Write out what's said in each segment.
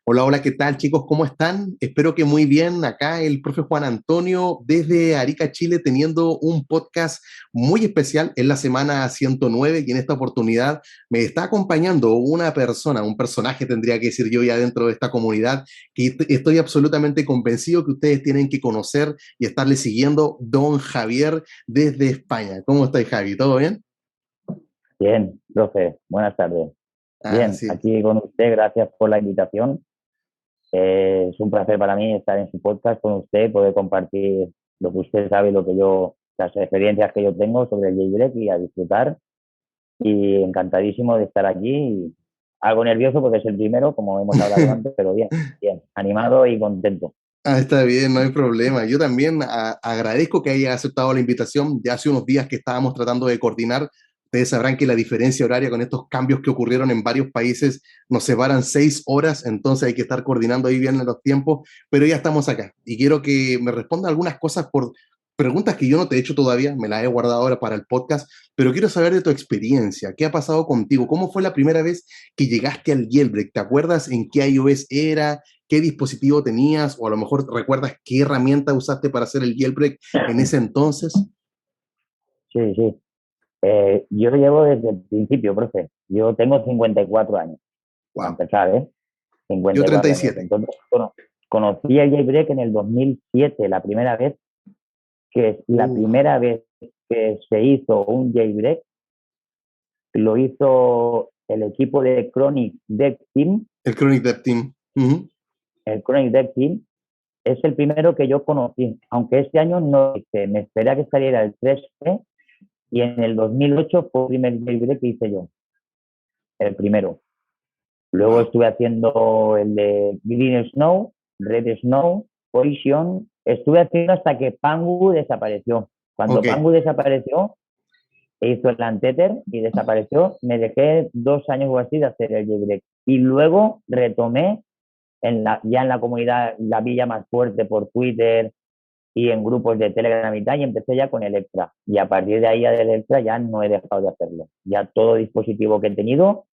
Hola, hola, ¿qué tal chicos? ¿Cómo están? Espero que muy bien. Acá el profe Juan Antonio desde Arica, Chile, teniendo un podcast muy especial en la semana 109 y en esta oportunidad me está acompañando una persona, un personaje tendría que decir yo ya dentro de esta comunidad, que estoy absolutamente convencido que ustedes tienen que conocer y estarle siguiendo, don Javier desde España. ¿Cómo estáis, Javi? ¿Todo bien? Bien, profe, buenas tardes. Ah, Bien, sí. aquí con usted, gracias por la invitación. Es un placer para mí estar en su podcast con usted, poder compartir lo que usted sabe y lo que yo, las experiencias que yo tengo sobre el jailbreak y a disfrutar. Y encantadísimo de estar aquí. Y algo nervioso porque es el primero, como hemos hablado antes, pero bien, bien, animado y contento. Ah, está bien, no hay problema. Yo también agradezco que haya aceptado la invitación. Ya hace unos días que estábamos tratando de coordinar. Ustedes sabrán que la diferencia horaria con estos cambios que ocurrieron en varios países nos separan 6 horas, entonces hay que estar coordinando ahí bien los tiempos, pero ya estamos acá. Y quiero que me responda algunas cosas por preguntas que yo no te he hecho todavía, me las he guardado ahora para el podcast, pero quiero saber de tu experiencia. ¿Qué ha pasado contigo? ¿Cómo fue la primera vez que llegaste al jailbreak? ¿Te acuerdas en qué iOS era? ¿Qué dispositivo tenías? O a lo mejor recuerdas qué herramienta usaste para hacer el jailbreak en ese entonces. Sí, sí. Yo llevo desde el principio, profe. Yo tengo 54 años, para Wow. empezar, ¿eh? Yo 54 años. 37. Entonces, bueno, conocí el jailbreak en el 2007, la primera vez, que es la Uh, primera vez que se hizo un jailbreak, lo hizo el equipo de Chronic Dev Team. el Chronic Dev Team. El Chronic Dev Team es el primero que yo conocí, aunque este año no hice, me esperé a que saliera el 3P y en el 2008 fue el primer jailbreak que hice yo, el primero. Luego Wow. estuve haciendo el de Green Snow, Red Snow, Poison. Estuve haciendo hasta que Pangu desapareció. Cuando Ok. Pangu desapareció, hizo el Anteter y desapareció. Me dejé 2 años o así de hacer el jailbreak. Y luego retomé ya en la comunidad, la villa más fuerte por Twitter y en grupos de Telegram y tal, y empecé ya con el Extra. Y a partir de ahí del Extra ya no he dejado de hacerlo. Ya todo dispositivo que he tenido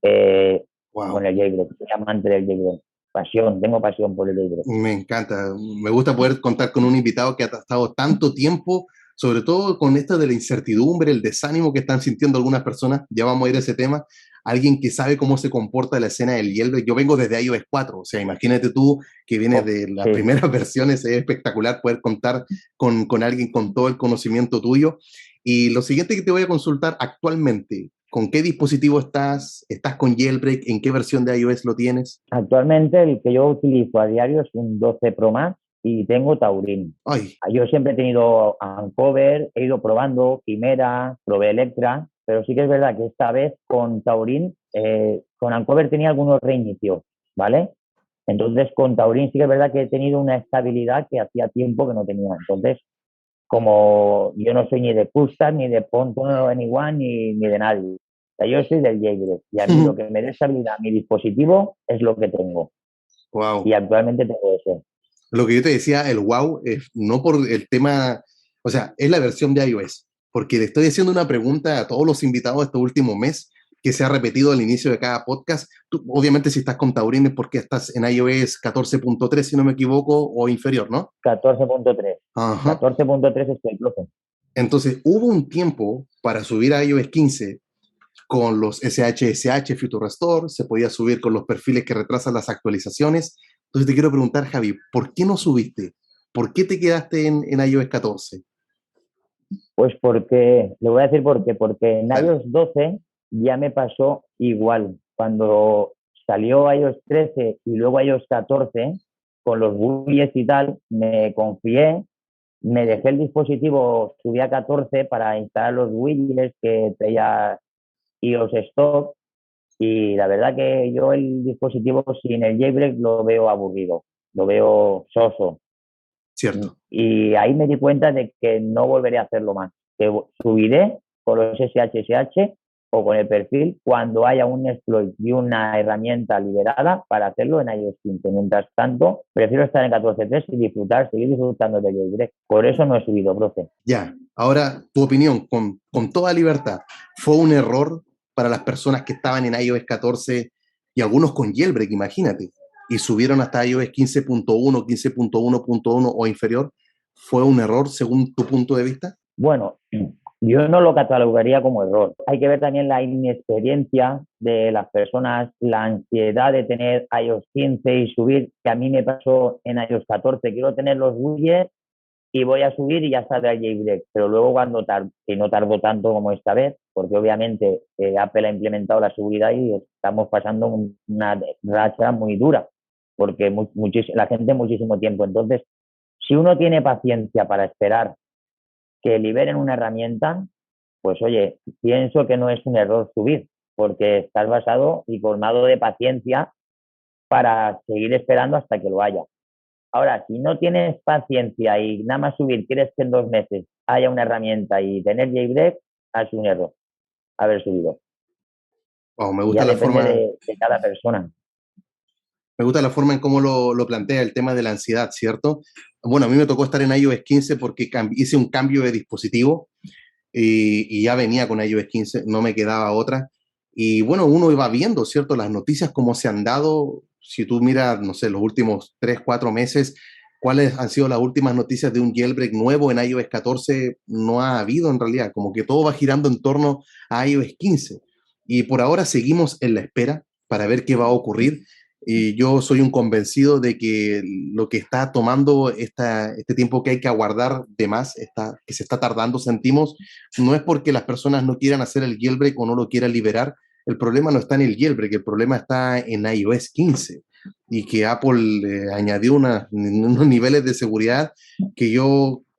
eh, con Wow. el jailbreak. Soy amante del jailbreak. Pasión, tengo pasión por el jailbreak. Me encanta. Me gusta poder contar con un invitado que ha estado tanto tiempo, sobre todo con esto de la incertidumbre, el desánimo que están sintiendo algunas personas. Ya vamos a ir a ese tema. Alguien que sabe cómo se comporta la escena del hielo. Yo vengo desde iOS 4, o sea, imagínate tú que vienes Oh, de las sí. primeras versiones. Es espectacular poder contar con alguien con todo el conocimiento tuyo. Y lo siguiente que te voy a consultar actualmente, ¿con qué dispositivo estás? ¿Estás con jailbreak? ¿En qué versión de iOS lo tienes? Actualmente el que yo utilizo a diario es un 12 Pro Max y tengo Taurin. Ay, Yo siempre he tenido Uncover, he ido probando Quimera, probé Electra, pero sí que es verdad que esta vez con Taurin, con Uncover tenía algunos reinicios, ¿vale? Entonces con Taurin sí que es verdad que he tenido una estabilidad que hacía tiempo que no tenía. Entonces, como yo no soy ni de Custom, ni de Ponto Anyone, ni de nadie. O sea, yo soy del jailbreak y a mí lo que me dé estabilidad a mi dispositivo es lo que tengo. wow. Y actualmente tengo ese. Lo que yo te decía, el wow, es no por el tema, o sea, es la versión de iOS, porque le estoy haciendo una pregunta a todos los invitados este último mes, que se ha repetido al inicio de cada podcast. Tú, obviamente, si estás con Taurín es porque estás en iOS 14.3, si no me equivoco, o inferior, ¿no? 14.3. Ajá. 14.3 es el profe. Entonces, hubo un tiempo para subir a iOS 15 con los SHSH Future Restore, se podía subir con los perfiles que retrasan las actualizaciones. Entonces te quiero preguntar, Javi, ¿por qué no subiste? ¿Por qué te quedaste en iOS 14? Pues porque, le voy a decir por qué, porque en Dale. iOS 12 ya me pasó igual. Cuando salió iOS 13 y luego iOS 14, con los bugs y tal, me confié, me dejé el dispositivo, subí a 14 para instalar los widgets que traía iOS Stock y la verdad que yo el dispositivo sin el jailbreak lo veo aburrido, lo veo soso. Cierto. Y ahí me di cuenta de que no volveré a hacerlo más, que subiré con los SHSH o con el perfil cuando haya un exploit y una herramienta liberada para hacerlo en iOS 15. Mientras tanto, prefiero estar en 14.3 y disfrutar, seguir disfrutando del jailbreak. Por eso no he subido, profe. Ya. Ahora, tu opinión, con toda libertad, ¿fue un error para las personas que estaban en iOS 14 y algunos con jailbreak, imagínate? y subieron hasta iOS 15.1, 15.1.1 o inferior, ¿fue un error según tu punto de vista? Bueno, yo no lo catalogaría como error. Hay que ver también la inexperiencia de las personas, la ansiedad de tener iOS 15 y subir, que a mí me pasó en iOS 14. Quiero tener los widgets y voy a subir y ya sale el jailbreak. Pero luego que no tardó tanto como esta vez, porque obviamente Apple ha implementado la seguridad y estamos pasando una racha muy dura, porque la gente muchísimo tiempo. Entonces, si uno tiene paciencia para esperar que liberen una herramienta, pues oye, pienso que no es un error subir, porque estás basado y colmado de paciencia para seguir esperando hasta que lo haya. Ahora, si no tienes paciencia y nada más subir, quieres que en 2 meses haya una herramienta y tener jailbreak, es un error haber subido. Wow, Ya depende de cada persona. me gusta la forma en cómo lo plantea el tema de la ansiedad, ¿cierto? Bueno, a mí me tocó estar en iOS 15 porque hice un cambio de dispositivo y ya venía con iOS 15, no me quedaba otra. Y bueno, uno iba viendo, ¿cierto? Las noticias, cómo se han dado, si tú miras, no sé, los últimos 3, 4 meses, cuáles han sido las últimas noticias de un jailbreak nuevo en iOS 14, no ha habido en realidad, como que todo va girando en torno a iOS 15. Y por ahora seguimos en la espera para ver qué va a ocurrir. Y yo soy un convencido de que lo que está tomando este tiempo que hay que aguardar de más, que se está tardando, sentimos, no es porque las personas no quieran hacer el jailbreak o no lo quieran liberar. El problema no está en el jailbreak, el problema está en iOS 15 y que Apple añadió unos niveles de seguridad que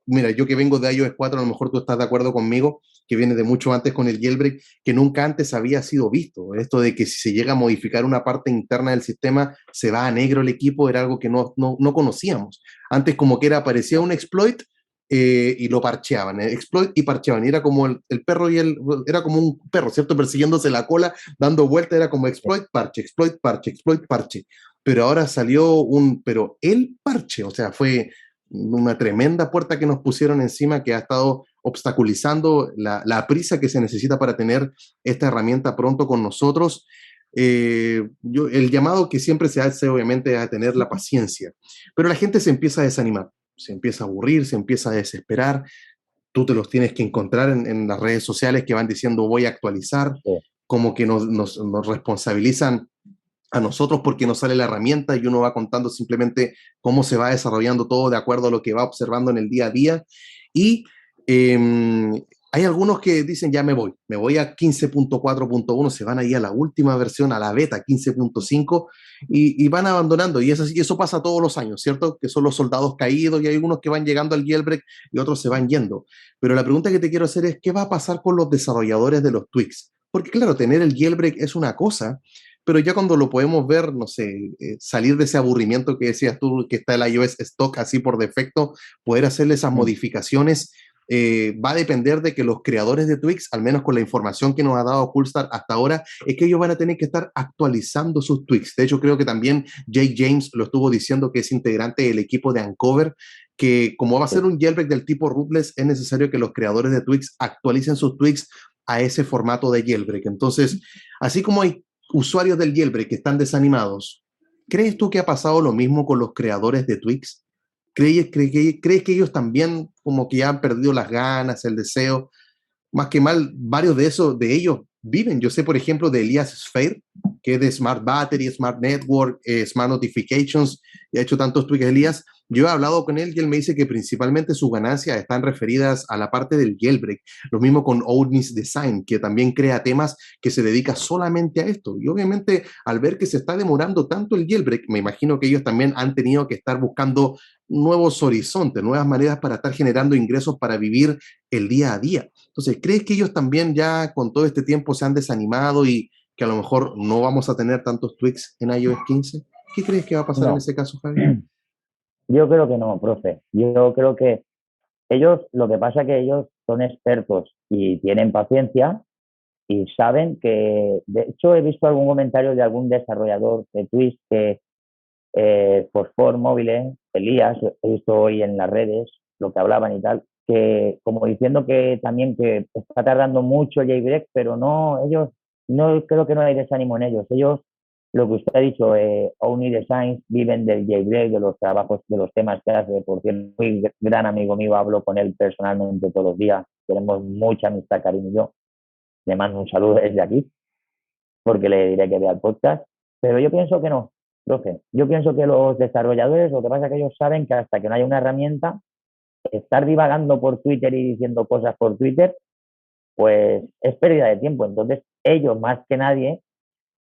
mira, yo que vengo de iOS 4, a lo mejor tú estás de acuerdo conmigo, que viene de mucho antes con el jailbreak, que nunca antes había sido visto. Esto de que si se llega a modificar una parte interna del sistema, se va a negro el equipo, era algo que no conocíamos. Antes como que aparecía un exploit y lo parcheaban, exploit y parcheaban, y era como el perro era como un perro, ¿cierto? Persiguiéndose la cola, dando vuelta, era como exploit, parche, exploit, parche, exploit, parche. Pero ahora salió pero el parche, o sea, fue una tremenda puerta que nos pusieron encima que ha estado obstaculizando la prisa que se necesita para tener esta herramienta pronto con nosotros. El llamado que siempre se hace, obviamente, es a tener la paciencia, pero la gente se empieza a desanimar, se empieza a aburrir, se empieza a desesperar. Tú te los tienes que encontrar en las redes sociales que van diciendo voy a actualizar, Sí. como que nos responsabilizan a nosotros porque nos sale la herramienta y uno va contando simplemente cómo se va desarrollando todo de acuerdo a lo que va observando en el día a día. Y hay algunos que dicen ya me voy a 15.4.1, se van ahí a la última versión, a la beta 15.5 y van abandonando. Y eso pasa todos los años, ¿cierto? Que son los soldados caídos y hay unos que van llegando al jailbreak y otros se van yendo. Pero la pregunta que te quiero hacer es, ¿qué va a pasar con los desarrolladores de los tweaks? Porque claro, tener el jailbreak es una cosa, pero ya cuando lo podemos ver, no sé, salir de ese aburrimiento que decías tú, que está el iOS stock así por defecto, poder hacerle esas modificaciones, va a depender de que los creadores de Twix, al menos con la información que nos ha dado Coolstar hasta ahora, es que ellos van a tener que estar actualizando sus Twix. De hecho, creo que también Jay James lo estuvo diciendo, que es integrante del equipo de Uncover, que como va a ser un jailbreak del tipo rootless, es necesario que los creadores de Twix actualicen sus Twix a ese formato de jailbreak. Entonces, así como hay usuarios del jailbreak que están desanimados, ¿crees tú que ha pasado lo mismo con los creadores de Twix? ¿Crees que ellos también como que ya han perdido las ganas, el deseo? Más que mal, varios de ellos viven. Yo sé, por ejemplo, de Elias Sphere, que es de Smart Battery, Smart Network, Smart Notifications, y ha hecho tantos tweets, Elías. Yo he hablado con él y él me dice que principalmente sus ganancias están referidas a la parte del jailbreak. Lo mismo con Old Miss Design, que también crea temas que se dedica solamente a esto. Y obviamente, al ver que se está demorando tanto el jailbreak, me imagino que ellos también han tenido que estar buscando nuevos horizontes, nuevas maneras para estar generando ingresos para vivir el día a día. Entonces, ¿crees que ellos también ya con todo este tiempo se han desanimado y que a lo mejor no vamos a tener tantos tweaks en iOS 15? ¿Qué crees que va a pasar en No, ese caso, Javi? yo creo que no, profe. Yo creo que lo que pasa es que ellos son expertos y tienen paciencia y saben que, de hecho, he visto algún comentario de algún desarrollador de Twitch que Fosfor Móviles, Elías, he visto hoy en las redes lo que hablaban y tal, que como diciendo que también que está tardando mucho el jailbreak, pero no, ellos, no creo que no hay desánimo en ellos. Ellos lo que usted ha dicho, Omni Designs viven del jailbreak, de los trabajos, de los temas que hace. Por cierto, muy gran amigo mío, hablo con él personalmente todos los días. Tenemos mucha amistad, Karim y yo. Le mando un saludo desde aquí, porque le diré que vea el podcast. Pero yo pienso que no, profe. Yo pienso que los desarrolladores, lo que pasa es que ellos saben que hasta que no haya una herramienta, estar divagando por Twitter y diciendo cosas por Twitter, pues es pérdida de tiempo. Entonces, ellos más que nadie,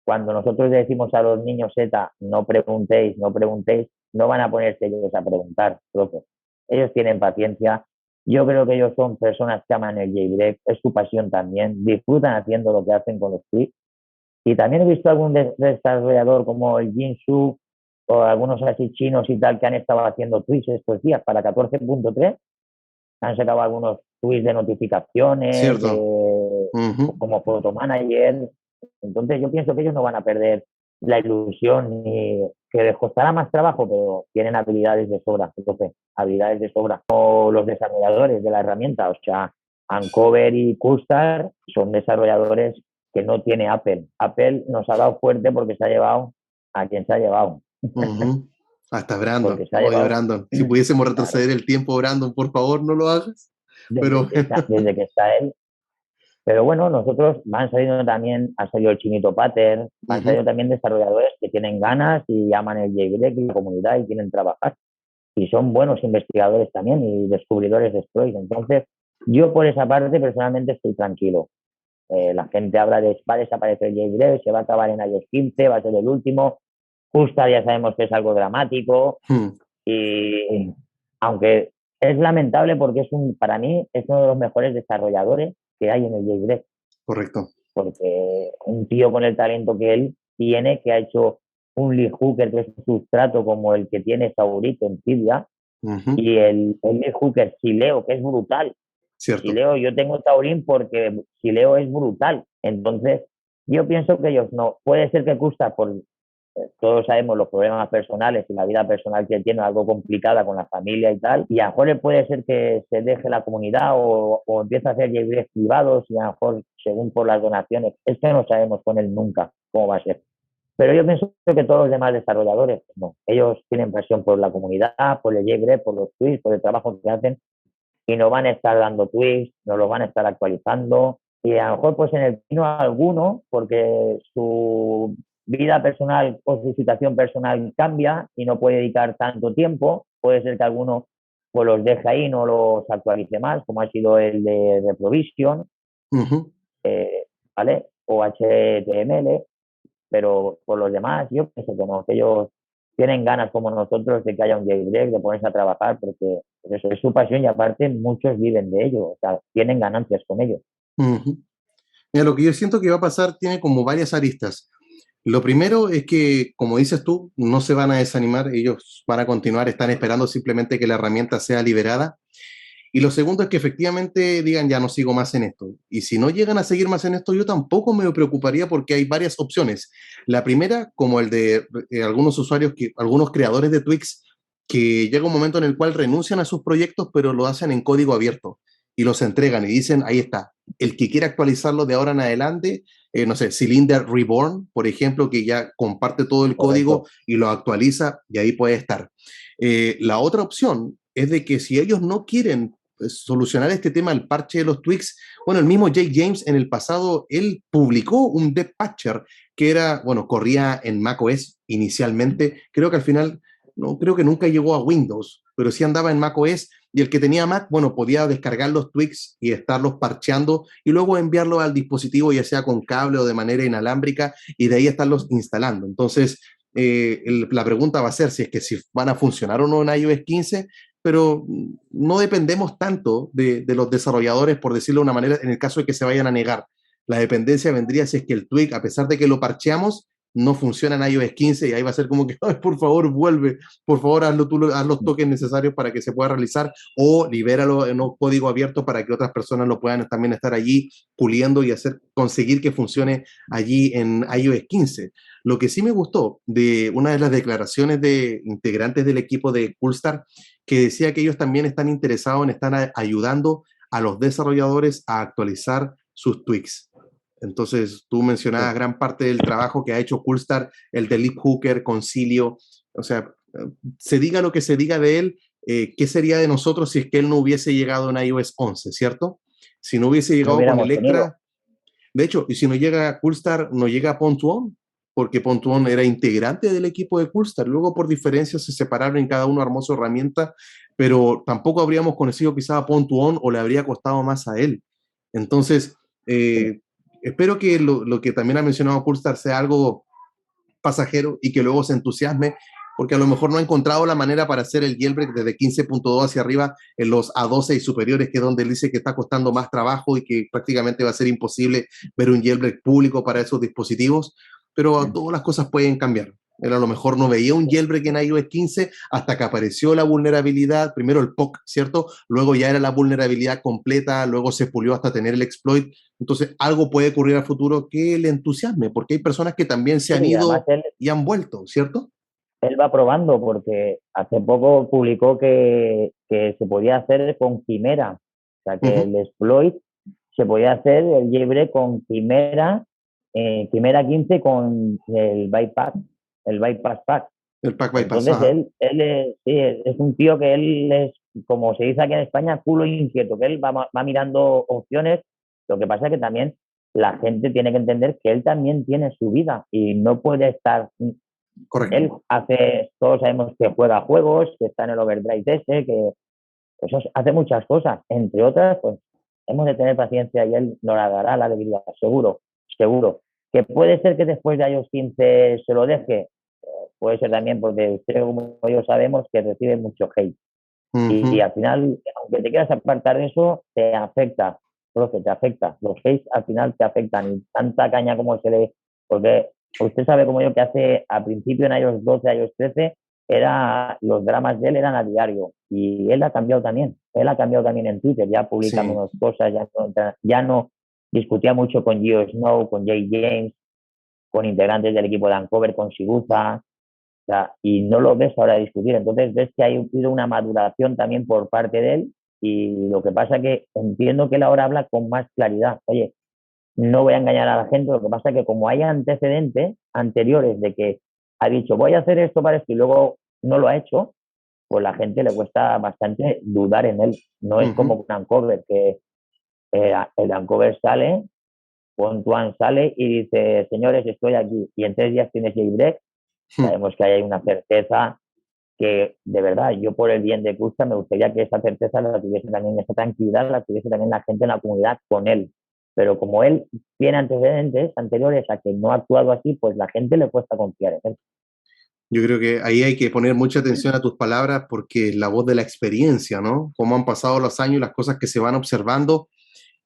cuando nosotros le decimos a los niños Z, no preguntéis, no preguntéis, no van a ponerse ellos a preguntar, profe. Ellos tienen paciencia. Yo creo que ellos son personas que aman el jailbreak, es su pasión también, disfrutan haciendo lo que hacen con los tweets. Y también he visto algún desarrollador como el Jinsu o algunos así chinos y tal que han estado haciendo tweets estos días para 14.3. Han sacado algunos tweets de notificaciones, Cierto. de, Ujú. como Photomanager. Entonces yo pienso que ellos no van a perder la ilusión, ni que les costará más trabajo, pero tienen habilidades de sobra, entonces, habilidades de sobra. O los desarrolladores de la herramienta, o sea, Uncover y Custar son desarrolladores que no tiene Apple. Apple nos ha dado fuerte porque se ha llevado a quien se ha llevado. Ujú. Hasta Brandon. Porque se ha Oye, llevado, Brandon, si pudiésemos claro, retroceder el tiempo, Brandon, por favor, no lo hagas. Pero desde que está él. Pero bueno, nosotros van saliendo también, ha salido el Chinito Pater, van ujú, saliendo también desarrolladores que tienen ganas y aman el jailbreak y la comunidad y quieren trabajar. Y son buenos investigadores también y descubridores de exploits. Entonces, yo por esa parte personalmente estoy tranquilo. La gente habla de va a desaparecer el jailbreak, se va a acabar en iOS 15, va a ser el último. Justa ya sabemos que es algo dramático ujú, y aunque es lamentable porque para mí es uno de los mejores desarrolladores que hay en el jailbreak, correcto. porque un tío con el talento que él tiene, que ha hecho un lead hooker que es un sustrato como el que tiene Saurito en Tibia, Ujú, y el lead hooker Sileo, que es brutal. cierto. Sileo, yo tengo Taurín porque Sileo es brutal. Entonces, yo pienso que ellos no. Puede ser que Custa por todos sabemos los problemas personales y la vida personal que tiene, algo complicada con la familia y tal, y a lo mejor puede ser que se deje la comunidad o empiece a hacer jailbreaks privados y a lo mejor según por las donaciones, es que no sabemos con él nunca cómo va a ser. Pero yo pienso que todos los demás desarrolladores, no, ellos tienen presión por la comunidad, por el jailbreak, por los tweets, por el trabajo que hacen, y no van a estar dando tweets, no los van a estar actualizando, y a lo mejor pues en el vino alguno, porque su vida personal o su situación personal cambia y no puede dedicar tanto tiempo, puede ser que alguno pues los deje ahí, no los actualice más, como ha sido el de Provision, Ujú. ¿vale? O HTML, pero por los demás yo pienso que no, que ellos tienen ganas como nosotros de que haya un jailbreak, de ponerse a trabajar, porque pues eso es su pasión y aparte muchos viven de ello, o sea, tienen ganancias con ello. Ujú. Mira, lo que yo siento que va a pasar tiene como varias aristas. Lo primero es que, como dices tú, no se van a desanimar, ellos van a continuar, están esperando simplemente que la herramienta sea liberada. Y lo segundo es que efectivamente digan, ya no sigo más en esto. Y si no llegan a seguir más en esto, yo tampoco me preocuparía porque hay varias opciones. La primera, como el de algunos usuarios, algunos creadores de Twix, que llega un momento en el cual renuncian a sus proyectos, pero lo hacen en código abierto y los entregan y dicen, ahí está, el que quiera actualizarlo de ahora en adelante, no sé, Cylinder Reborn, por ejemplo, que ya comparte todo el código Correcto. y lo actualiza y ahí puede estar. La otra opción es de que si ellos no quieren solucionar este tema, el parche de los tweaks. Bueno, el mismo Jake James en el pasado, él publicó un dev patcher que era, bueno, corría en macOS inicialmente, creo que al final, no, creo que nunca llegó a Windows, pero sí andaba en macOS y el que tenía Mac, bueno, podía descargar los tweaks y estarlos parcheando y luego enviarlos al dispositivo, ya sea con cable o de manera inalámbrica, y de ahí estarlos instalando. Entonces, la pregunta va a ser si es que si van a funcionar o no en iOS 15, pero no dependemos tanto de los desarrolladores, por decirlo de una manera, en el caso de que se vayan a negar. La dependencia vendría si es que el tweak, a pesar de que lo parcheamos, no funciona en iOS 15 y ahí va a ser como que, ay, por favor, vuelve, por favor, hazlo tú, haz los toques necesarios para que se pueda realizar o libéralo en un código abierto para que otras personas lo puedan también estar allí puliendo y hacer, conseguir que funcione allí en iOS 15. Lo que sí me gustó de una de las declaraciones de integrantes del equipo de Coolstar, que decía que ellos también están interesados en estar ayudando a los desarrolladores a actualizar sus tweaks. Entonces, tú mencionabas Sí. gran parte del trabajo que ha hecho Coolstar, el de Leap Hooker, Concilio, o sea, se diga lo que se diga de él, ¿qué sería de nosotros si es que él no hubiese llegado en iOS 11, ¿cierto? Si no hubiese No llegado con hubiéramos tenido. Electra, de hecho, y si no llega Coolstar, no llega Pontuon, porque Pontuon era integrante del equipo de Coolstar. Luego, por diferencias, se separaron y cada uno armó su herramienta, pero tampoco habríamos conocido quizá a Pontuon o le habría costado más a él. Entonces, Sí. eh, espero que lo que también ha mencionado Coolstar sea algo pasajero y que luego se entusiasme, porque a lo mejor no ha encontrado la manera para hacer el jailbreak desde 15.2 hacia arriba en los A12 y superiores, que es donde él dice que está costando más trabajo y que prácticamente va a ser imposible ver un jailbreak público para esos dispositivos, pero Mm. todas las cosas pueden cambiar. Él a lo mejor no veía un jailbreak en iOS 15 hasta que apareció la vulnerabilidad, primero el POC, ¿cierto? Luego ya era la vulnerabilidad completa, luego se pulió hasta tener el exploit. Entonces, algo puede ocurrir al futuro que le entusiasme, porque hay personas que también se Sí, han y además ido y han vuelto, ¿cierto? él va probando porque hace poco publicó que se podía hacer con Quimera. O sea, que Ujú. el exploit se podía hacer el libre con Quimera, Quimera 15 con el bypass pack. El pack bypass, Entonces ajá. él sí, es un tío que él es, como se dice aquí en España, culo inquieto, que él va mirando opciones. Lo que pasa es que también la gente tiene que entender que él también tiene su vida y no puede estar. Correcto. Él hace, todos sabemos que juega juegos, que está en el overdrive ese, que eso hace muchas cosas. Entre otras, pues hemos de tener paciencia y él nos la dará la alegría, seguro, seguro. Que puede ser que después de iOS 15 se lo deje, puede ser también porque usted, como yo, sabemos que recibe mucho hate. Y Ujú. al final, aunque te quieras apartar de eso, te afecta, profe, te afecta. Los hates al final te afectan y tanta caña como se le. Porque usted sabe como yo que hace a principio en iOS 12, iOS 13, los dramas de él eran a diario. Y él ha cambiado también. Él ha cambiado también en Twitter, ya publica Sí. menos cosas, ya no discutía mucho con Gio Snow, con Jay James, con integrantes del equipo de Uncover, con Siguza, o sea, y no lo ves ahora discutir. Entonces ves que hay habido una maduración también por parte de él y lo que pasa que entiendo que él ahora habla con más claridad. Oye, no voy a engañar a la gente, lo que pasa es que como hay antecedentes anteriores de que ha dicho voy a hacer esto para esto y luego no lo ha hecho, pues la gente le cuesta bastante dudar en él. No es Ujú. como un Uncover, que el Uncover sale, Pontuan sale y dice, señores, estoy aquí. Y en 3 días tienes jailbreak. Sabemos que hay una certeza que de verdad yo por el bien de Custa me gustaría que esa certeza la tuviese también, esa tranquilidad la tuviese también la gente en la comunidad con él. Pero como él tiene antecedentes anteriores a que no ha actuado así, pues la gente le cuesta confiar en él. Yo creo que ahí hay que poner mucha atención a tus palabras porque es la voz de la experiencia, ¿no? Cómo han pasado los años y las cosas que se van observando.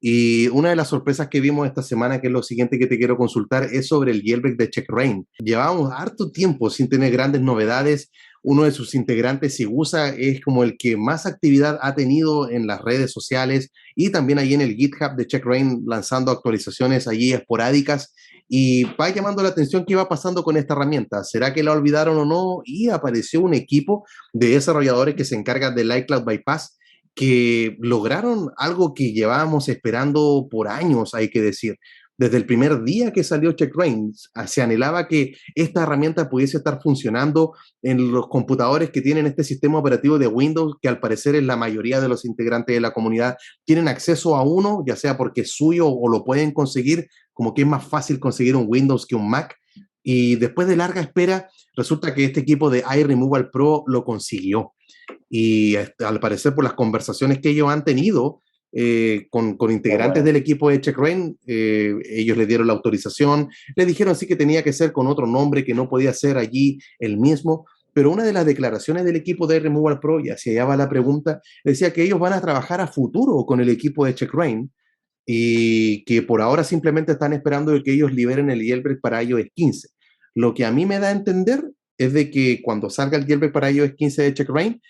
Y una de las sorpresas que vimos esta semana, que es lo siguiente que te quiero consultar, es sobre el jailbreak de CheckRain. Llevábamos harto tiempo sin tener grandes novedades. Uno de sus integrantes, Sigusa, es como el que más actividad ha tenido en las redes sociales y también ahí en el GitHub de CheckRain lanzando actualizaciones allí esporádicas. Y va llamando la atención qué va pasando con esta herramienta. ¿Será que la olvidaron o no? Y apareció un equipo de desarrolladores que se encarga del iCloud Bypass que lograron algo que llevábamos esperando por años, hay que decir. Desde el primer día que salió CheckRain, se anhelaba que esta herramienta pudiese estar funcionando en los computadores que tienen este sistema operativo de Windows, que al parecer es la mayoría de los integrantes de la comunidad tienen acceso a uno, ya sea porque es suyo o lo pueden conseguir, como que es más fácil conseguir un Windows que un Mac. Y después de larga espera, resulta que este equipo de iRemoval Pro lo consiguió y al parecer por las conversaciones que ellos han tenido con Qué integrantes bueno. del equipo de CheckRain, ellos le dieron la autorización, le dijeron sí que tenía que ser con otro nombre, que no podía ser allí el mismo, pero una de las declaraciones del equipo de Removal Pro, y hacia allá va la pregunta, decía que ellos van a trabajar a futuro con el equipo de CheckRain y que por ahora simplemente están esperando de que ellos liberen el jailbreak para iOS 15. Lo que a mí me da a entender es de que cuando salga el jailbreak para iOS 15 de CheckRain,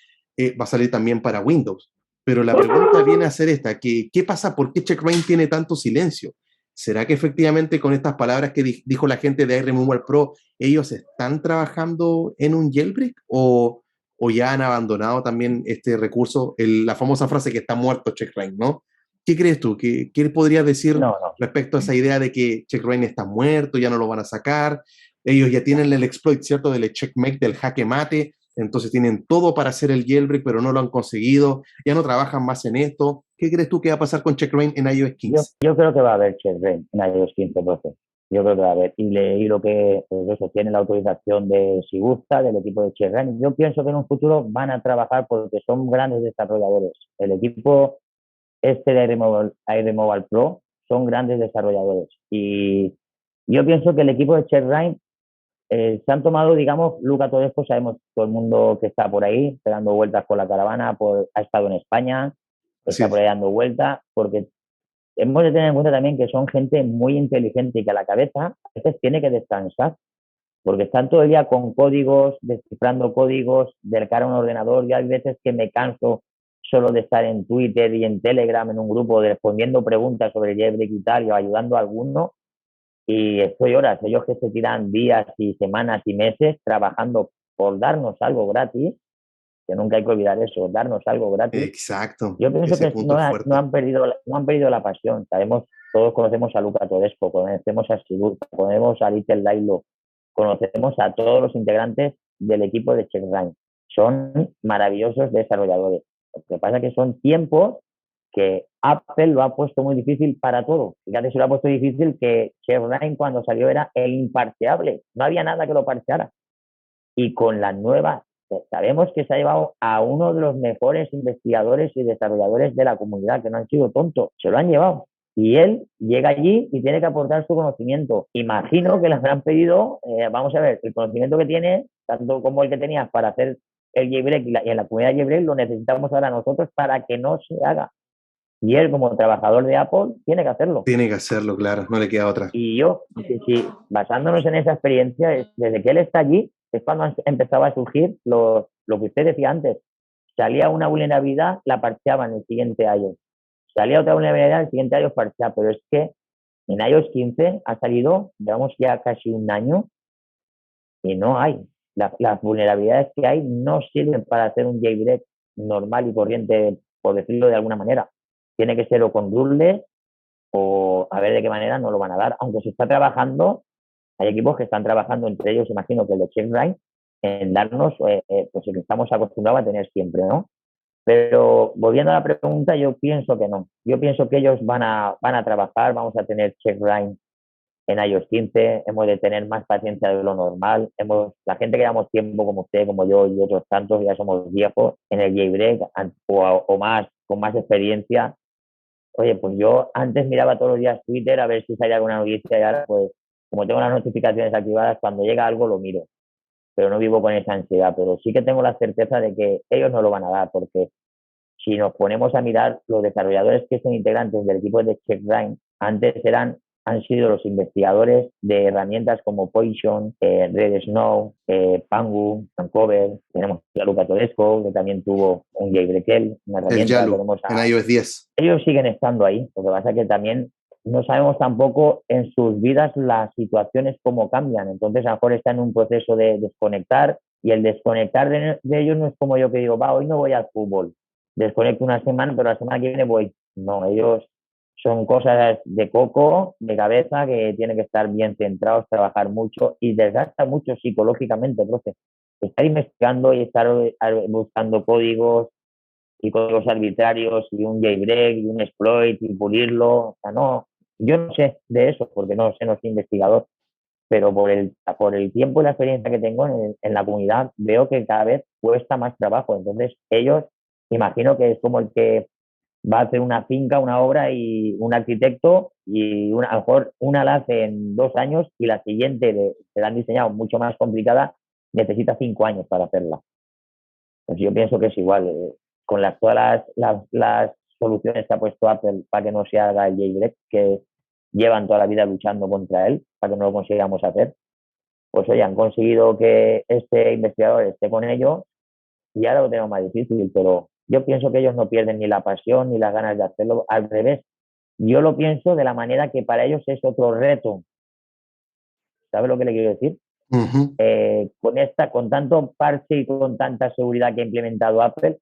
va a salir también para Windows. Pero la pregunta viene a ser esta, que, ¿qué pasa? ¿Por qué CheckRain tiene tanto silencio? ¿Será que efectivamente con estas palabras que dijo la gente de iRemoval Pro, ellos están trabajando en un jailbreak o ya han abandonado también este recurso, la famosa frase que está muerto CheckRain, ¿no? ¿Qué crees tú? ¿Qué podrías decir No, no, respecto a esa idea de que Checkra está muerto, ya no lo van a sacar? Ellos ya tienen el exploit, ¿cierto? Del checkmate, del jaque mate, entonces tienen todo para hacer el jailbreak, pero no lo han conseguido, ya no trabajan más en esto. ¿Qué crees tú que va a pasar con Checkra en iOS yo, 15? yo creo que va a haber checkra en iOS 15.12. Yo creo que va a haber. Y lo que, pues eso, tiene la autorización de si gusta, del equipo de Checkra. Yo pienso que en un futuro van a trabajar porque son grandes desarrolladores. El equipo este de iRemoval Pro son grandes desarrolladores. Y yo pienso que el equipo de Checkra se han tomado, digamos, Luca Todesco, sabemos todo el mundo que está por ahí, dando vueltas con la caravana, ha estado en España, Así está por es. ahí dando vueltas, porque hemos de tener en cuenta también que son gente muy inteligente y que a la cabeza a veces tiene que descansar, porque están todo el día con códigos, descifrando códigos, de cara a un ordenador. Y hay veces que me canso solo de estar en Twitter y en Telegram, en un grupo, respondiendo preguntas sobre jailbreak y tal, o ayudando a alguno, y estoy horas, ellos que se tiran días y semanas y meses trabajando por darnos algo gratis, que nunca hay que olvidar eso, darnos algo gratis. Exacto, Yo pienso ese que punto no, es no, fuerte. han perdido, no han perdido la pasión. Sabemos, todos conocemos a Luca Todesco, conocemos a Sigur, conocemos a Little Lailo, conocemos a todos los integrantes del equipo de Checkline. Son maravillosos desarrolladores. Lo que pasa es que son tiempos que Apple lo ha puesto muy difícil para todo. Fíjate, se lo ha puesto difícil que Checkline cuando salió era el imparcheable. No había nada que lo parcheara. Y con la nueva, sabemos que se ha llevado a uno de los mejores investigadores y desarrolladores de la comunidad, que no han sido tontos, se lo han llevado. Y él llega allí y tiene que aportar su conocimiento. Imagino que les habrán pedido, vamos a ver, el conocimiento que tiene, tanto como el que tenías para hacer el jailbreak y en la comunidad jailbreak, lo necesitamos ahora nosotros para que no se haga. Y él, como trabajador de Apple, tiene que hacerlo. Tiene que hacerlo, claro, no le queda otra. Y yo, si basándonos en esa experiencia, desde que él está allí, es cuando empezaba a surgir lo que usted decía antes. Salía una vulnerabilidad, la parcheaban en el siguiente iOS. Salía otra vulnerabilidad, el siguiente iOS parcheaba. Pero es que en iOS 15 ha salido, llevamos ya casi un año y no hay. Las vulnerabilidades que hay no sirven para hacer un jailbreak normal y corriente, por decirlo de alguna manera. Tiene que ser o con rules o a ver de qué manera nos lo van a dar. Aunque se está trabajando, hay equipos que están trabajando, entre ellos imagino que el de Checkline, en darnos pues lo que estamos acostumbrados a tener siempre, ¿no? Pero volviendo a la pregunta, yo pienso que no. Yo pienso que ellos van a trabajar, vamos a tener Checkline en iOS 15, hemos de tener más paciencia de lo normal. La gente que llevamos tiempo, como usted, como yo y otros tantos, ya somos viejos en el jailbreak o más, con más experiencia. Oye, pues yo antes miraba todos los días Twitter a ver si salía alguna noticia y ahora, pues, como tengo las notificaciones activadas, cuando llega algo lo miro, pero no vivo con esa ansiedad. Pero sí que tengo la certeza de que ellos no lo van a dar, porque si nos ponemos a mirar, los desarrolladores que son integrantes del equipo de Checkline antes han sido los investigadores de herramientas como Poison, Red Snow, Pangu, Uncover. Tenemos a Luca Todesco, que también tuvo un jailbreak, una El herramienta. Yalu Tenemos en a iOS 10. ellos siguen estando ahí. Lo que pasa es que también no sabemos tampoco en sus vidas las situaciones cómo cambian. Entonces, a lo mejor están en un proceso de desconectar y el desconectar de ellos no es como yo que digo, va, hoy no voy al fútbol. Desconecto una semana, pero la semana que viene voy. No, ellos son cosas de coco, de cabeza, que tienen que estar bien centrados, trabajar mucho y desgasta mucho psicológicamente, profe. Estar investigando y estar buscando códigos y códigos arbitrarios y un jailbreak y un exploit y pulirlo. O sea, no, yo no sé de eso porque no sé, no soy investigador, pero por el tiempo y la experiencia que tengo en la comunidad veo que cada vez cuesta más trabajo. Entonces ellos, imagino que es como el que va a hacer una finca, una obra y un arquitecto y a lo mejor una la hace en 2 años y la siguiente se la han diseñado mucho más complicada, necesita 5 años para hacerla. Pues yo pienso que es igual. Con todas las soluciones que ha puesto Apple para que no se haga el jailbreak, que llevan toda la vida luchando contra él, para que no lo consigamos hacer, pues oye, han conseguido que este investigador esté con ellos y ahora lo tenemos más difícil, pero yo pienso que ellos no pierden ni la pasión ni las ganas de hacerlo, al revés. Yo lo pienso de la manera que para ellos es otro reto. ¿Sabes lo que le quiero decir? Uh -huh. Con tanto parche y con tanta seguridad que ha implementado Apple,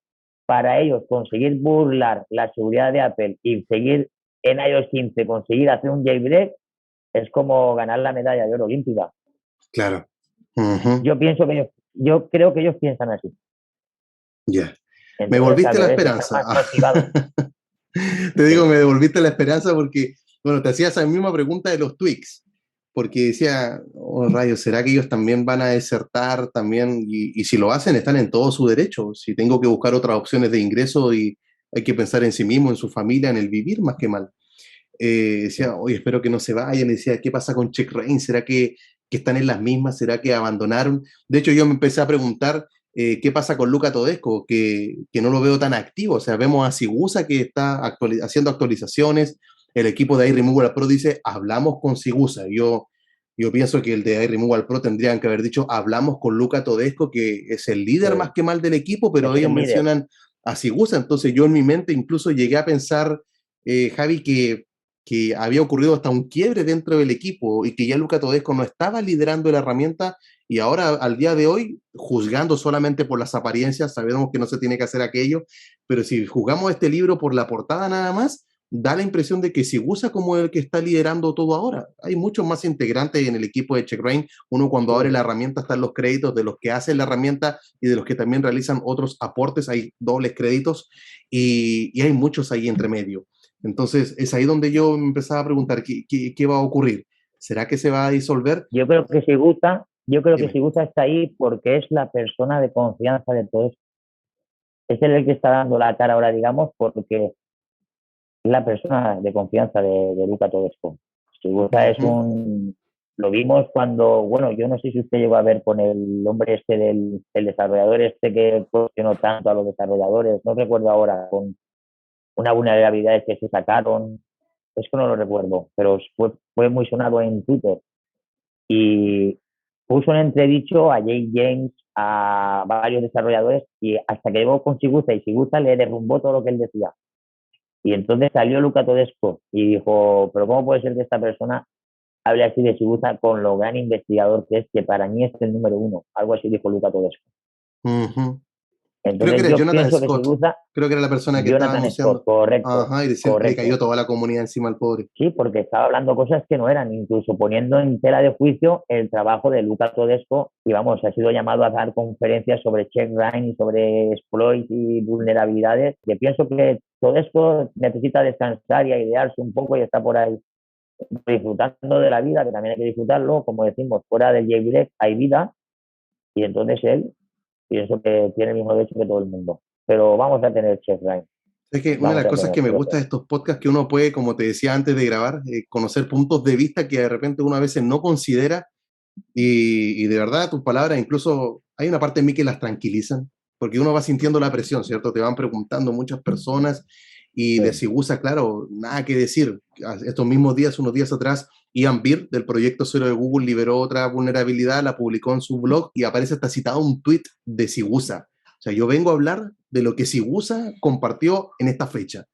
para ellos conseguir burlar la seguridad de Apple y seguir en iOS 15, conseguir hacer un jailbreak, es como ganar la medalla de oro olímpica. Claro. Uh-huh. Yo creo que ellos piensan así. Ya. Yeah. Me Entonces, volviste al la revés, esperanza. están más motivados. Te digo, me devolviste la esperanza porque, bueno, te hacía esa misma pregunta de los tweaks, porque decía, oh rayos, ¿será que ellos también van a desertar también? Y si lo hacen, están en todo su derecho. Si tengo que buscar otras opciones de ingreso y hay que pensar en sí mismo, en su familia, en el vivir más que mal. Decía, oye, espero que no se vayan. Decía, ¿qué pasa con Check Rain? ¿Será que están en las mismas? ¿Será que abandonaron? De hecho, yo me empecé a preguntar qué pasa con Luca Todesco, que no lo veo tan activo. O sea, vemos a Sigusa que está haciendo actualizaciones. El equipo de iRemoval Pro dice, hablamos con Sigusa. Yo pienso que el de iRemoval Pro tendrían que haber dicho, hablamos con Luca Todesco, que es el líder más que mal del equipo, pero ellos mencionan a Sigusa. Entonces yo en mi mente incluso llegué a pensar, Javi, que había ocurrido hasta un quiebre dentro del equipo y que ya Luca Todesco no estaba liderando la herramienta y ahora al día de hoy, juzgando solamente por las apariencias, sabemos que no se tiene que hacer aquello, pero si juzgamos este libro por la portada nada más, da la impresión de que Sigusa como el que está liderando todo ahora. Hay muchos más integrantes en el equipo de CheckRain. Uno cuando abre la herramienta están los créditos de los que hacen la herramienta y de los que también realizan otros aportes. Hay dobles créditos y hay muchos ahí entre medio. Entonces, es ahí donde yo me empezaba a preguntar, ¿qué va a ocurrir? ¿Será que se va a disolver? Yo creo que Sigusa está ahí porque es la persona de confianza de todos. Es el que está dando la cara ahora, digamos, porque es la persona de confianza de Luca Todesco. Sigusa es un... Lo vimos cuando, bueno, yo no sé si usted llegó a ver con el hombre este del desarrollador este que cuestionó tanto a los desarrolladores, no recuerdo ahora, con una vulnerabilidad que se sacaron, es que no lo recuerdo, pero fue muy sonado en Twitter. Y puso en entredicho a Jay James, a varios desarrolladores, y hasta que llegó con Sigusa y Sigusa le derrumbó todo lo que él decía. Y entonces salió Luca Todesco y dijo, pero ¿cómo puede ser que esta persona hable así de Sigusa con lo gran investigador que es, que para mí es el número uno? Algo así dijo Luca Todesco. Creo que era Yo Jonathan pienso Scott. que Sigusa, Creo que era la persona que estaba Jonathan anunciando. Scott, correcto. Ajá, y le cayó toda la comunidad encima al pobre. Sí, porque estaba hablando cosas que no eran, incluso poniendo en tela de juicio el trabajo de Luca Todesco, y vamos, ha sido llamado a dar conferencias sobre checkrain y sobre exploits y vulnerabilidades. Yo pienso que Todesco necesita descansar y airearse un poco y está por ahí disfrutando de la vida, que también hay que disfrutarlo, como decimos, fuera del jailbreak hay vida, y entonces él pienso que tiene el mismo derecho que todo el mundo. Pero vamos a tener checkrain. Es que una de las cosas que me gusta de estos podcasts que uno puede, como te decía antes de grabar, conocer puntos de vista que de repente uno a veces no considera y de verdad tus palabras, incluso hay una parte en mí que las tranquilizan, porque uno va sintiendo la presión, ¿cierto? Te van preguntando muchas personas y de Sigusa, claro, nada que decir. Estos mismos días, unos días atrás, Ian Beer del proyecto Cero de Google liberó otra vulnerabilidad, la publicó en su blog y aparece hasta citado un tweet de Sigusa. O sea, yo vengo a hablar de lo que Sigusa compartió en esta fecha.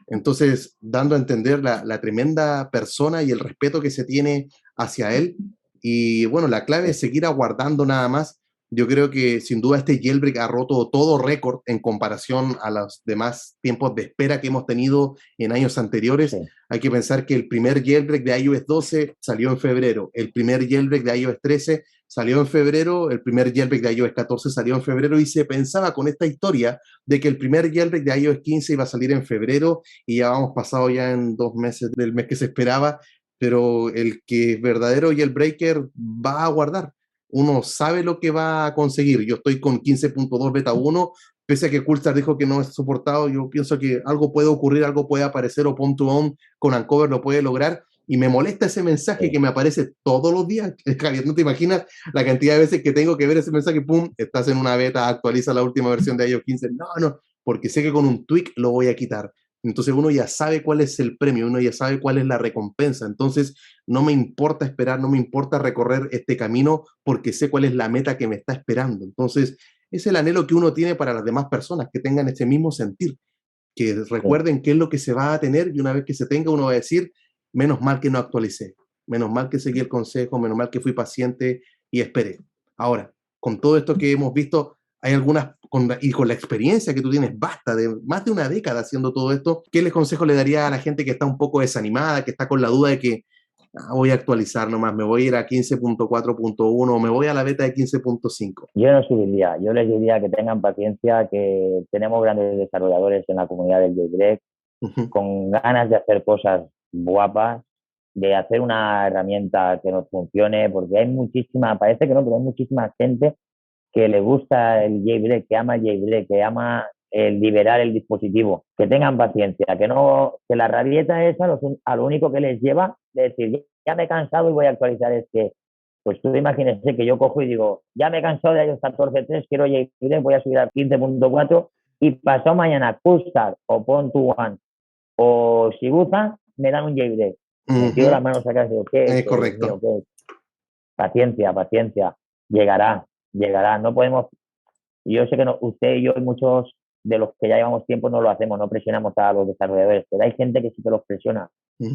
Entonces, dando a entender la tremenda persona y el respeto que se tiene hacia él. Y bueno, la clave es seguir aguardando nada más. Yo creo que sin duda este jailbreak ha roto todo récord en comparación a los demás tiempos de espera que hemos tenido en años anteriores. Sí. Hay que pensar que el primer jailbreak de iOS 12 salió en febrero, el primer jailbreak de iOS 13 salió en febrero, el primer jailbreak de iOS 14 salió en febrero y se pensaba con esta historia de que el primer jailbreak de iOS 15 iba a salir en febrero y ya vamos pasado ya en 2 meses del mes que se esperaba, pero el que es verdadero jailbreaker va a aguardar. Uno sabe lo que va a conseguir. Yo estoy con 15.2 beta 1, pese a que Coolstar dijo que no es soportado, yo pienso que algo puede ocurrir, algo puede aparecer o Pwn2Own con Uncover lo puede lograr. Y me molesta ese mensaje que me aparece todos los días. Javier, no te imaginas la cantidad de veces que tengo que ver ese mensaje, pum, estás en una beta, actualiza la última versión de iOS 15. No, porque sé que con un tweak lo voy a quitar. Entonces uno ya sabe cuál es el premio, uno ya sabe cuál es la recompensa. Entonces no me importa esperar, no me importa recorrer este camino porque sé cuál es la meta que me está esperando. Entonces es el anhelo que uno tiene para las demás personas que tengan ese mismo sentir, que recuerden qué es lo que se va a tener y una vez que se tenga uno va a decir, menos mal que no actualicé, menos mal que seguí el consejo, menos mal que fui paciente y esperé. Ahora, con todo esto que hemos visto, hay algunas, y con la experiencia que tú tienes, basta, de más de una década haciendo todo esto, ¿qué consejo le daría a la gente que está un poco desanimada, que está con la duda de que voy a actualizar nomás, me voy a ir a 15.4.1 o me voy a la beta de 15.5? Yo no subiría, yo les diría que tengan paciencia, que tenemos grandes desarrolladores en la comunidad del jailbreak, con ganas de hacer cosas guapas, de hacer una herramienta que nos funcione, porque hay muchísima, parece que no, pero hay muchísima gente que le gusta el jailbreak, que ama el jailbreak, que ama el liberar el dispositivo, que tengan paciencia, que la rabieta esa a lo único que les lleva de decir, ya me he cansado y voy a actualizar, es que, pues tú imagínese que yo cojo y digo, ya me he cansado de iOS 14.3, quiero jailbreak, voy a subir a 15.4 y pasado mañana Custard o Pon2One o Shibuza me dan un jailbreak. Me tiro las manos acá y digo, ¿qué? Es correcto. Mío, ¿qué? Paciencia, llegará. No podemos, yo sé que no, usted y yo y muchos de los que ya llevamos tiempo no lo hacemos, no presionamos a los desarrolladores, pero hay gente que sí que los presiona,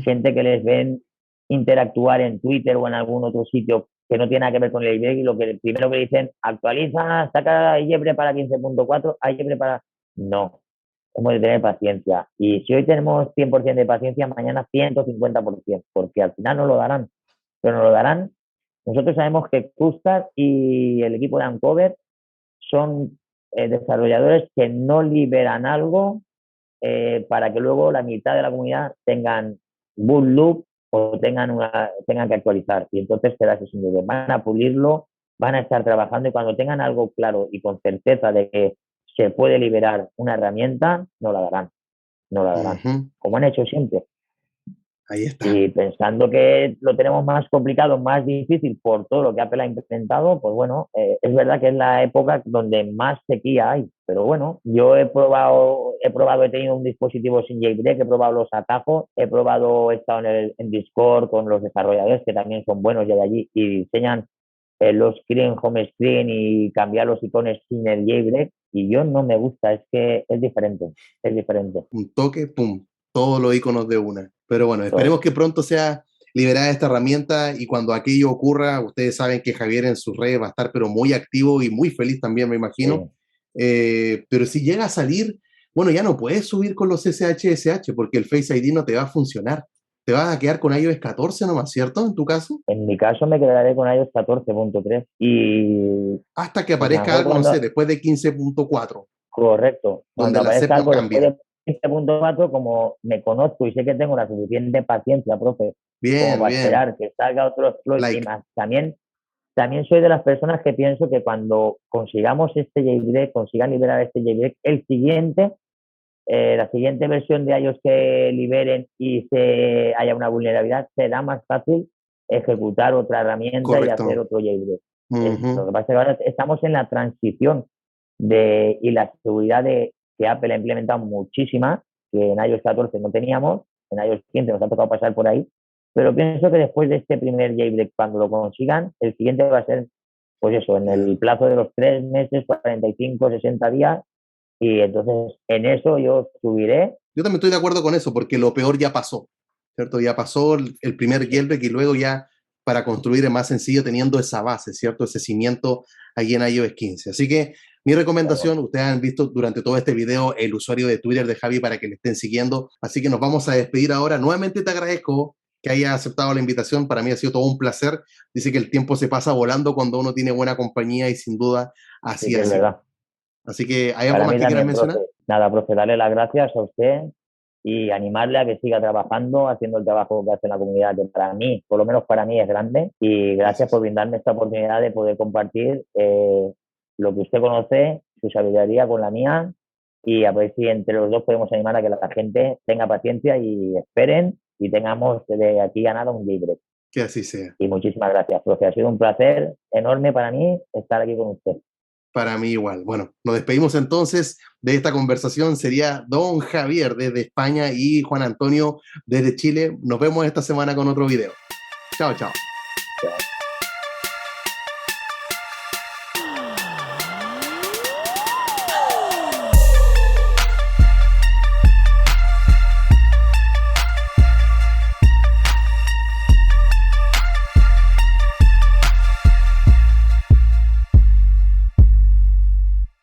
gente que les ven interactuar en Twitter o en algún otro sitio que no tiene nada que ver con el jailbreak y lo que primero que dicen, actualiza, saca jailbreak para 15.4, jailbreak para... No, hemos de tener paciencia. Y si hoy tenemos 100% de paciencia, mañana 150%, porque al final nos lo darán. Pero nos lo darán. Nosotros sabemos que Custard y el equipo de Uncover son desarrolladores que no liberan algo para que luego la mitad de la comunidad tengan boot loop o tengan que actualizar. Y entonces será ese nivel. Van a pulirlo, van a estar trabajando y cuando tengan algo claro y con certeza de que se puede liberar una herramienta, no la darán. Como han hecho siempre. Ahí está. Y pensando que lo tenemos más complicado, más difícil por todo lo que Apple ha implementado, pues bueno, es verdad que es la época donde más sequía hay. Pero bueno, yo he probado, he tenido un dispositivo sin jailbreak, he probado los atajos, he estado en Discord con los desarrolladores que también son buenos ya de allí y diseñan los screen, home screen y cambiar los iconos sin el jailbreak. Y yo no me gusta, es que es diferente. Un toque, pum, todos los iconos de una. Pero bueno, esperemos que pronto sea liberada esta herramienta y cuando aquello ocurra, ustedes saben que Javier en sus redes va a estar pero muy activo y muy feliz también, me imagino. Sí. Pero si llega a salir, bueno, ya no puedes subir con los SSH porque el Face ID no te va a funcionar. Te vas a quedar con iOS 14 nomás, ¿cierto? ¿En tu caso? En mi caso me quedaré con iOS 14.3 y... hasta que aparezca algo, no sé, después de 15.4. Correcto. Donde la SEP no cambia. 15.4, como me conozco y sé que tengo la suficiente paciencia, profe, como para esperar que salga otro exploit y más. También soy de las personas que pienso que cuando consigamos este jailbreak, consigan liberar este jailbreak, la siguiente versión de iOS que liberen y haya una vulnerabilidad, será más fácil ejecutar otra herramienta. Correcto. Y hacer otro jailbreak. Lo que pasa es que ahora estamos en la transición y la seguridad que Apple ha implementado muchísimas, que en iOS 14 no teníamos, en iOS 15 nos ha tocado pasar por ahí, pero pienso que después de este primer jailbreak, cuando lo consigan, el siguiente va a ser, pues eso, en el plazo de los 3 meses, 45, 60 días, y entonces en eso yo subiré. Yo también estoy de acuerdo con eso, porque lo peor ya pasó, ¿cierto? Ya pasó el primer jailbreak y luego ya para construir es más sencillo teniendo esa base, ¿cierto? Ese cimiento ahí en iOS 15. Así que mi recomendación, ustedes han visto durante todo este video el usuario de Twitter de Javi para que le estén siguiendo, así que nos vamos a despedir ahora. Nuevamente te agradezco que hayas aceptado la invitación, para mí ha sido todo un placer. Dice que el tiempo se pasa volando cuando uno tiene buena compañía y sin duda así es. Verdad. Así que, ¿hay algo más que quieras mencionar? Profe. Nada, profe, darle las gracias a usted y animarle a que siga trabajando, haciendo el trabajo que hace en la comunidad, que para mí, por lo menos para mí, es grande. Y gracias por brindarme esta oportunidad de poder compartir lo que usted conoce, su sabiduría con la mía, y a ver si entre los dos podemos animar a que la gente tenga paciencia y esperen y tengamos de aquí a nada un jailbreak. Que así sea. Y muchísimas gracias, profe. Ha sido un placer enorme para mí estar aquí con usted. Para mí igual. Bueno, nos despedimos entonces de esta conversación. Sería don Javier desde España y Juan Antonio desde Chile. Nos vemos esta semana con otro video. Chao, chao.